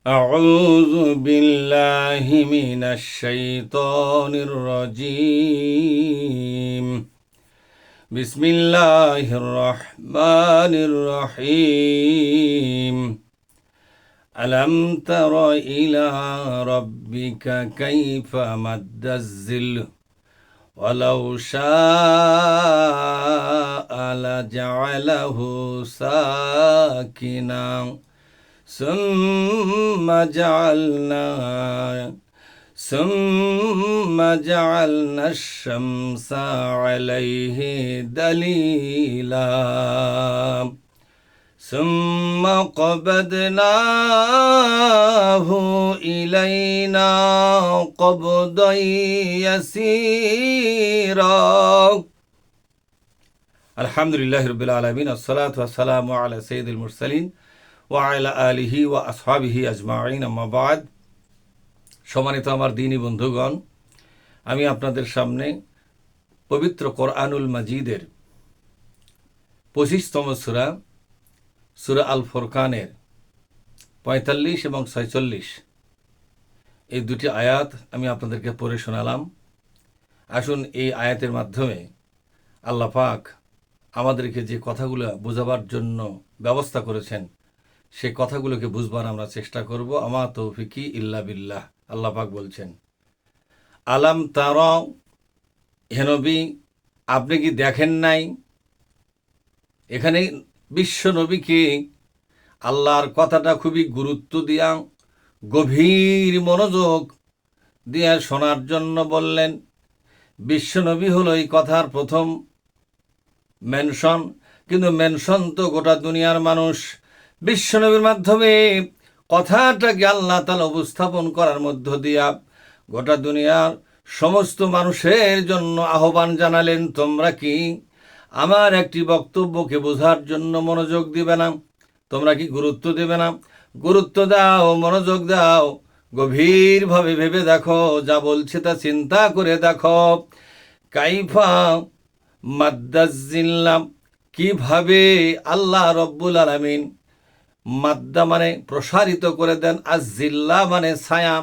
أعوذ بالله من الشيطان الرجيم بسم الله الرحمن الرحيم ألم تر إلى ربك كيف مد الظل ولو شاء لجعله ساكنا ثم جعلنا الشمس عليه دليلا ثم قبضناه إلينا قبضا يسيرا الحمد لله رب العالمين الصلاة والسلام على سيد المرسلين ওয়াইলা আলিহি ওয়া আসহাবিহি আজমাইন আম্মা বাদ। সম্মানিত আমার দিনী বন্ধুগণ, আমি আপনাদের সামনে পবিত্র কোরআনুল মাজিদের 25তম সূরা সূরা আল ফুরকানের 45 এবং 46 এই দুটি আয়াত আমি আপনাদেরকে পড়ে শোনালাম। আসুন এই আয়াতের মাধ্যমে আল্লাহ পাক আমাদেরকে যে কথাগুলো বোঝাবার জন্য ব্যবস্থা করেছেন সেই কথাগুলোকে বুঝবার আমরা চেষ্টা করব। আমা তৌফিকি ইল্লা বিল্লাহ। আল্লাহ পাক বলছেন, আলাম তারা, হে নবী আপনি কি দেখেন নাই? এখানে বিশ্ব নবীকে আল্লাহর কথাটা খুবই গুরুত্ব দিয়া গভীর মনোযোগ দিয়া শোনার জন্য বললেন। বিশ্ব নবী হলো এই কথার প্রথম মেনশন, কিন্তু মেনশন তো গোটা দুনিয়ার মানুষ। বিশ্বনবীর মাধ্যমে কথাটাকে আল্লাহ তাআলা উপস্থাপন করার মধ্য দিয়া গোটা দুনিয়ার সমস্ত মানুষের জন্য আহ্বান জানালেন, তোমরা কি আমার একটি বক্তব্যকে বোঝার জন্য মনোযোগ দিবে না? তোমরা কি গুরুত্ব দেবে না? গুরুত্ব দাও, মনোযোগ দাও, গভীরভাবে ভেবে দেখো, যা বলছে তা চিন্তা করে দেখো। কাইফা মাদ্দাজিল্লাম, কিভাবে আল্লাহ রব্বুল আলামিন, মাদ্দা মানে প্রসারিত করে দেন, আজিল্লা মানে ছায়া,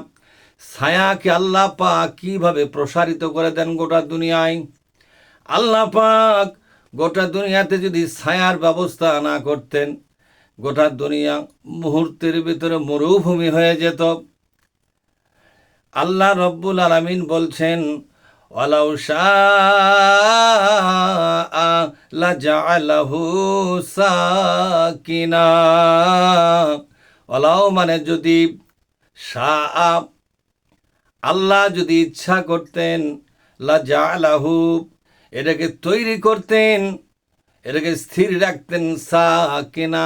ছায়াকে আল্লাহ পাক কিভাবে প্রসারিত করে দেন গোটা দুনিয়ায়। আল্লাহ পাক গোটা দুনিয়াতে যদি ছায়ার ব্যবস্থা না করতেন, গোটা দুনিয়া মুহূর্তের ভিতরে মরুভূমি হয়ে যেত। আল্লাহ রব্বুল আলামিন বলছেন, ওয়ালাউ শাআ লাজাআলাহু সাকিনা। ওয়ালাউ মানে যদি, শাআ আল্লাহ যদি ইচ্ছা করতেন, লাজাআলাহু এটাকে তৈরি করতেন, এটাকে স্থির রাখতেন, সাকিনা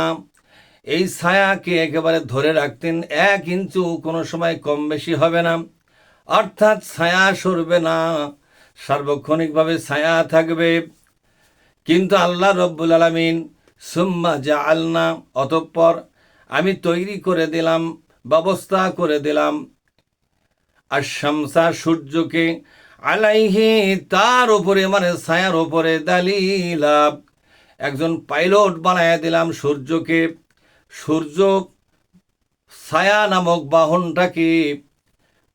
এই ছায়াকে একেবারে ধরে রাখতেন, 1 ইঞ্চু কোনো সময় কম বেশি হবে না, অর্থাৎ ছায়া সরবে না, সার্বক্ষণিকভাবে ছায়া থাকবে। কিন্তু আল্লাহ রব্বুল আলামিন সুম্মা জাআলনা, অতঃপর আমি তৈরি করে দিলাম, ব্যবস্থা করে দিলাম, আশ-শামসা সূর্যকে, আলাইহি তার উপরে মানে ছায়ার উপরে, দালিলা একজন পাইলট বানায় দিলাম সূর্যকে। সূর্য ছায়া নামক বাহনটাকে,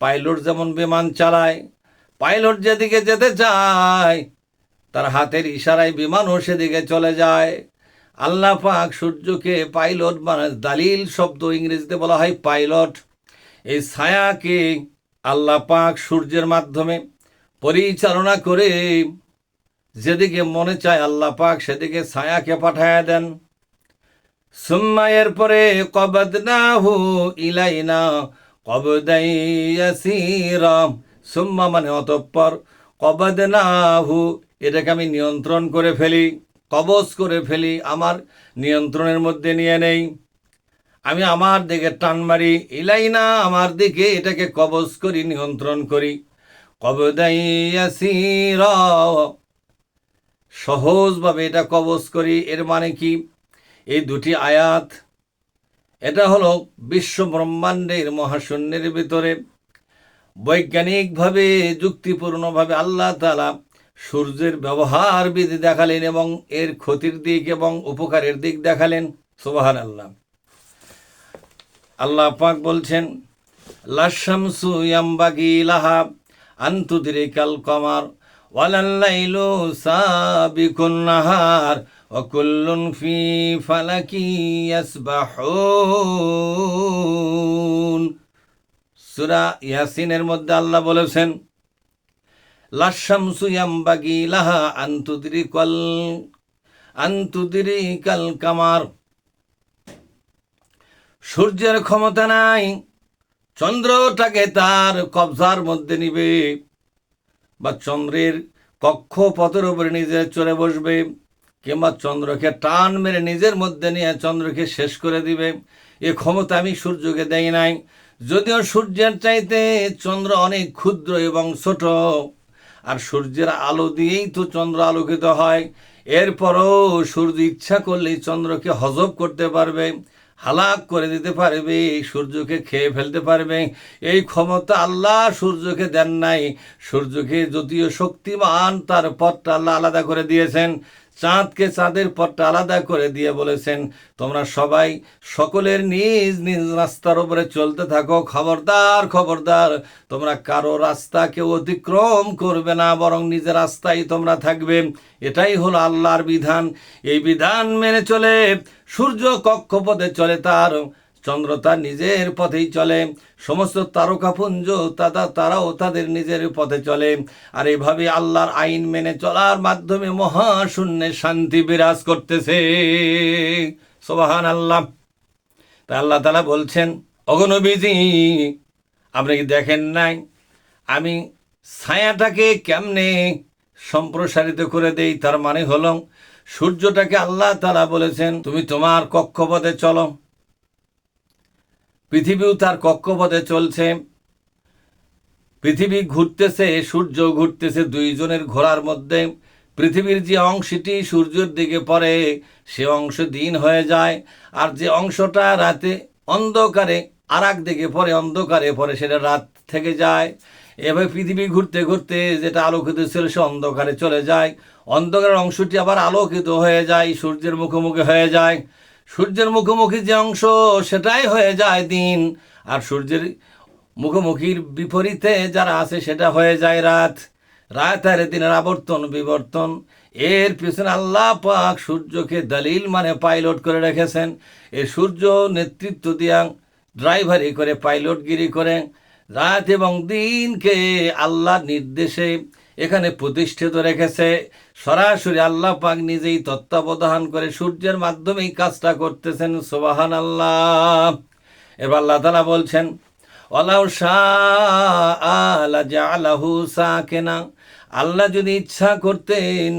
পাইলট যেমন বিমান চালায়, পাইলট যেদিকে যেতে চায় তার হাতের ইশারায় বিমানও সেদিকে চলে যায়। আল্লাহ পাক সূর্যকে পাইলট বানায়, দালিল শব্দ ইংরেজিতে বলা হয় পাইলট। এই ছায়াকে আল্লাহ পাক সূর্যের মাধ্যমে পরিচালনা করে যেদিকে মনে চায় আল্লাহ পাক সেদিকে ছায়াকে পাঠায় দেন। সুম্মা এরপরে কবদনাহু ইলাইনা কবদাই ইয়াসীরা, সুম্মা মানে অতঃপর, কবদনাহু এটাকে আমি নিয়ন্ত্রণ করে ফেলি, কবজ করে ফেলি, আমার নিয়ন্ত্রণের মধ্যে নিয়ে নেই, আমি আমার দিকে টান মারি, ইলাইনা আমার দিকে এটাকে কবজ করি, নিয়ন্ত্রণ করি, কবদাই ইয়াসীরা সহজভাবে এটা কবজ করি। এর মানে কি? এই দুটি আয়াত, এটা হলো বিশ্ব ব্রহ্মাণ্ডের মহাশূন্যের ভিতরে বৈজ্ঞানিকভাবে যুক্তিপূর্ণভাবে আল্লাহ তাআলা সূর্যের ব্যবহার বিধি দেখালেন এবং এর ক্ষতির দিক এবং উপকারের দিক দেখালেন। সুবহানাল্লাহ। আল্লাহ পাক বলছেন, লাশামসু ইয়ামবাগি লাহা আন তুদরিকাল কমার ওয়ালাল লাইলু সাবিকুন নাহার ওয়া কুল্লুন ফি ফালাকি ইয়াসবাহুন। সূরা ইয়াসিনের মধ্যে আল্লাহ বলেছেন, লাশামসু ইয়ামবাগি লাহা আন তুদরিকাল কামার। সূর্যের ক্ষমতা নাই চন্দ্রটাকে তার কবজার মধ্যে নিবে, বা চন্দ্রের কক্ষপথের উপরে নিজে চড়ে বসবে, কিংবা চন্দ্রকে টান মেরে নিজের মধ্যে নিয়ে চন্দ্রকে শেষ করে দিবে। এ ক্ষমতা আমি সূর্যকে দেই নাই। যদিও সূর্যের চাইতে চন্দ্র অনেক ক্ষুদ্র এবং ছোট, আর সূর্যের আলো দিয়েই তো চন্দ্র আলোকিত হয়। এরপরও সূর্য ইচ্ছা করলেই চন্দ্রকে হজব করতে পারবে, হালাক করে দিতে পারবে, সূর্যকে খেয়ে ফেলতে পারবে। এই ক্ষমতা আল্লাহ সূর্যকে দেন নাই। সূর্যকে যদিও শক্তিমান, তার পথটা আল্লাহ আলাদা করে দিয়েছেন। চাঁদকে চাঁদের পথটা আলাদা করে দিয়ে বলেছেন, তোমরা সবাই সকলের নিজ নিজ রাস্তার উপরে চলতে থাকো, খবরদার খবরদার, তোমরা কারো রাস্তা কেউ অতিক্রম করবে না, বরং নিজের রাস্তায় তোমরা থাকবে। এটাই হলো আল্লাহর বিধান। এই বিধান মেনে চলে সূর্য কক্ষপথে চলে তার, চন্দ্র তার নিজের পথেই চলে, সমস্ত তারকাপুঞ্জ তারাও তাদের নিজের পথে চলে। আর এভাবে আল্লাহর আইন মেনে চলার মাধ্যমে মহাশূন্যে শান্তি বিরাজ করতেছে। সুবহান আল্লাহ। তা আল্লাহ তাআলা বলছেন, ওগো নবীজি, আপনি কি দেখেন নাই আমি ছায়াটাকে কেমনে সম্প্রসারিত করে দেই? তার মানে হলো সূর্যটাকে আল্লাহ তাআলা বলেছেন, তুমি তোমার কক্ষপথে চলো। পৃথিবীও তার কক্ষপথে চলছে, পৃথিবী ঘুরতেছে, সূর্য ঘুরতেছে। দুইজনের ঘোরার মধ্যে পৃথিবীর যে অংশটি সূর্যের দিকে পড়ে সে অংশ দিন হয়ে যায়, আর যে অংশটা রাতে অন্ধকারে আর এক দিকে পড়ে, অন্ধকারে পড়ে, সেটা রাত থেকে যায়। এভাবে পৃথিবী ঘুরতে ঘুরতে যেটা আলোকিত ছিল সে অন্ধকারে চলে যায়, অন্ধকারের অংশটি আবার আলোকিত হয়ে যায়, সূর্যের মুখোমুখি হয়ে যায়। সূর্যের মুখোমুখি যে অংশ সেটাই হয়ে যায় দিন, আর সূর্যের মুখোমুখির বিপরীতে যারা আছে সেটা হয়ে যায় রাত। রাত আর দিনের আবর্তন বিবর্তন। এর পিছনে আল্লাহ পাক সূর্যকে দলিল মানে পাইলট করে রেখেছেন। এই সূর্য নেতৃত্ব দিয়া ড্রাইভারি করে, পাইলটগিরি করে, রাত এবং দিনকে আল্লাহর নির্দেশে এখানে প্রতিষ্ঠিত রেখেছে। সরাসরি আল্লাহ পাক নিজেই তত্ত্বাবধান করে সূর্যের মাধ্যমেই কাজটা করতেছেন। সুবহানাল্লাহ। এবার আল্লাহ তাআলা বলছেন, ওয়ালাউ শাআ লাজাআলাহু সাকিনা, আল্লাহ যদি ইচ্ছা করতেন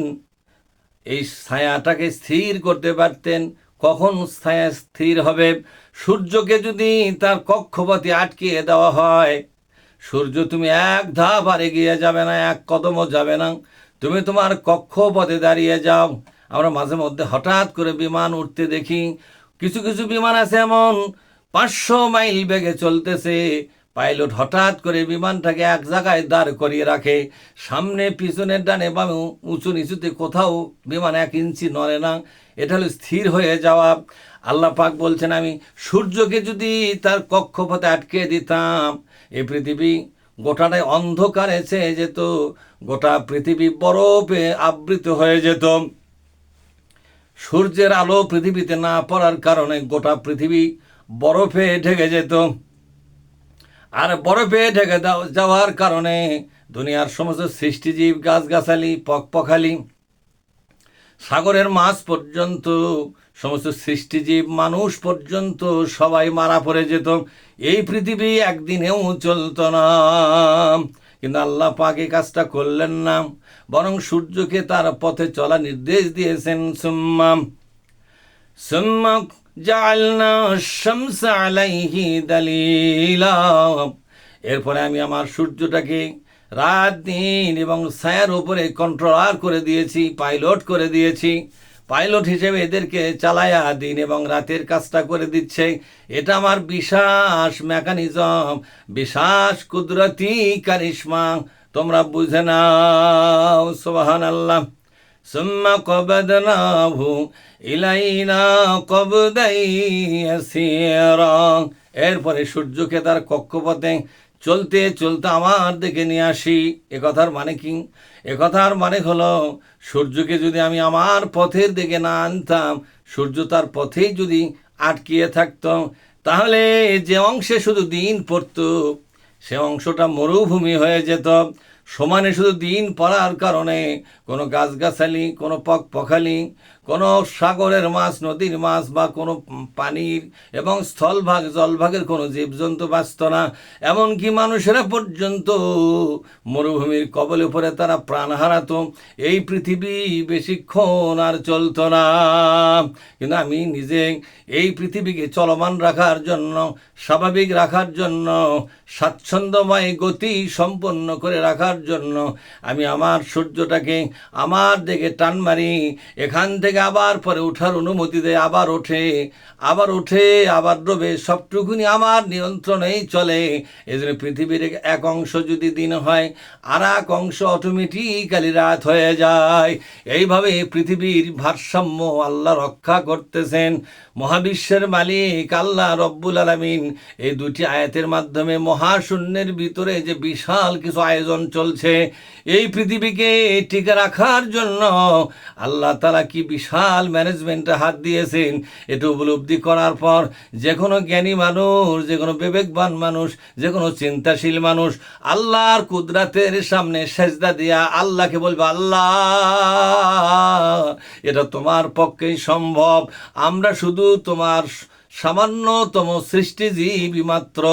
এই ছায়াটাকে স্থির করতে পারতেন। কখন ছায়া স্থির হবে? সূর্যকে যদি তার কক্ষপথে আটকিয়ে দেওয়া হয়, সূর্য তুমি এক ধাপ আর এগিয়ে যাবে না, এক কদমও যাবে না, তুমি তোমার কক্ষপথে দাঁড়িয়ে যাও। আমরা মাঝে মধ্যে হঠাৎ করে বিমান উঠতে দেখি, কিছু কিছু বিমান আছে এমন 500 মাইল বেগে চলতেছে, পাইলট হঠাৎ করে বিমানটাকে এক জায়গায় দাঁড় করিয়ে রাখে, সামনে পিছনের ডানে বামে উঁচু নিচুতে কোথাও বিমান 1 ইঞ্চি নড়ে না। এটা হলো স্থির হয়ে যাওয়া। আল্লাহ পাক বলছেন, আমি সূর্যকে যদি তার কক্ষপথে আটকে দিতাম, এই পৃথিবী গোটাটাই অন্ধকারে ছেয়ে যেত, গোটা পৃথিবী বরফে আবৃত হয়ে যেত। সূর্যের আলো পৃথিবীতে না পড়ার কারণে গোটা পৃথিবী বরফে ঢেকে যেত। আর বরফে ঢেকে যাওয়ার কারণে দুনিয়ার সমস্ত সৃষ্টিজীব, গাছগাছালি, পক্ষালি, সাগরের মাছ পর্যন্ত, সমস্ত সৃষ্টিজীব, মানুষ পর্যন্ত সবাই মারা পড়ে যেত। এই পৃথিবী একদিনেও চলত না। কিন্তু আল্লাহ পাক এই কাজটা করলেন না, বরং সূর্যকে তার পথে চলা নির্দেশ দিয়েছেন। সুম্মা জাআলনা শামসা আলাইহি দালিলা, এরপরে আমি আমার সূর্যটাকে রাত দিন এবং ছায়ার উপরে কন্ট্রোলার করে দিয়েছি, পাইলট করে দিয়েছি। পাইলট হিসেবে এদেরকে চালায়া দিন এবং রাতের কাজটা করে দিচ্ছে। এটা আমার বিশেষ মেকানিজম, বিশেষ কুদরতি কারিশমা, তোমরা বুঝে নাও। সুবহানাল্লাহ। সুম্মা কবদনাহু ইলাইনা কবদাই ইয়াসীরা, এরপরে সূর্যকে তার কক্ষপথে চলতে চলতে আমার দিকে নিয়ে আসি। একথার মানে কি? একথার মানে হলো সূর্যকে যদি আমি আমার পথের দিকে না আনতাম, সূর্য তার পথেই যদি আটকিয়ে থাকতো, তাহলে যে অংশে শুধু দিন পড়তো সে অংশটা মরুভূমি হয়ে যেত। সমানে শুধু দিন পড়ার কারণে কোনো গাছগাছালি, কোনো পখালি, কোনো সাগরের মাছ, নদীর মাছ বা কোনো পানির এবং স্থলভাগ জলভাগের কোনো জীবজন্তু বাঁচত না। এমনকি মানুষেরা পর্যন্ত মরুভূমির কবলে পড়ে তারা প্রাণ হারাতো। এই পৃথিবী বেশিক্ষণ আর চলতো না। কিন্তু আমি নিজে এই পৃথিবীকে চলমান রাখার জন্য, স্বাভাবিক রাখার জন্য, স্বাচ্ছন্দ্যময় গতি সম্পন্ন করে রাখার জন্য আমি আমার সূর্যটাকে আমার দিকে টান মারি। এখান থেকে আবার পরে ওঠার অনুমতি দেয়, আবার ওঠে, আবার ডোবে, সবটুকুনি আমার নিয়ন্ত্রণেই চলে। এই জন্য পৃথিবীর এক অংশ যদি দিন হয়, আর এক অংশ অটোমেটিক্যালি রাত হয়ে যায়। এইভাবে পৃথিবীর ভারসাম্য আল্লাহ রক্ষা করতেছেন। মহাবিশ্বের মালিক আল্লাহ রব্বুল আলামিন এই দুটি আয়াতের মাধ্যমে মহাশূন্যের ভিতরে যে বিশাল কিছু আয়োজন চলছে, এই পৃথিবীকে টিকে রাখার জন্য আল্লাহ তাআলা কি বিশাল ম্যানেজমেন্টে হাত দিয়েছেন, এটা উপলব্ধি করার পর যে কোনো জ্ঞানী মানুষ, যে কোনো বিবেকবান মানুষ, যে কোনো চিন্তাশীল মানুষ আল্লাহর কুদরতের সামনে সেজদা দিয়া আল্লাহকে বলবে, আল্লাহ এটা তোমার পক্ষেই সম্ভব, আমরা শুধু তোমার সামান্যতম সৃষ্টিজীবী মাত্র।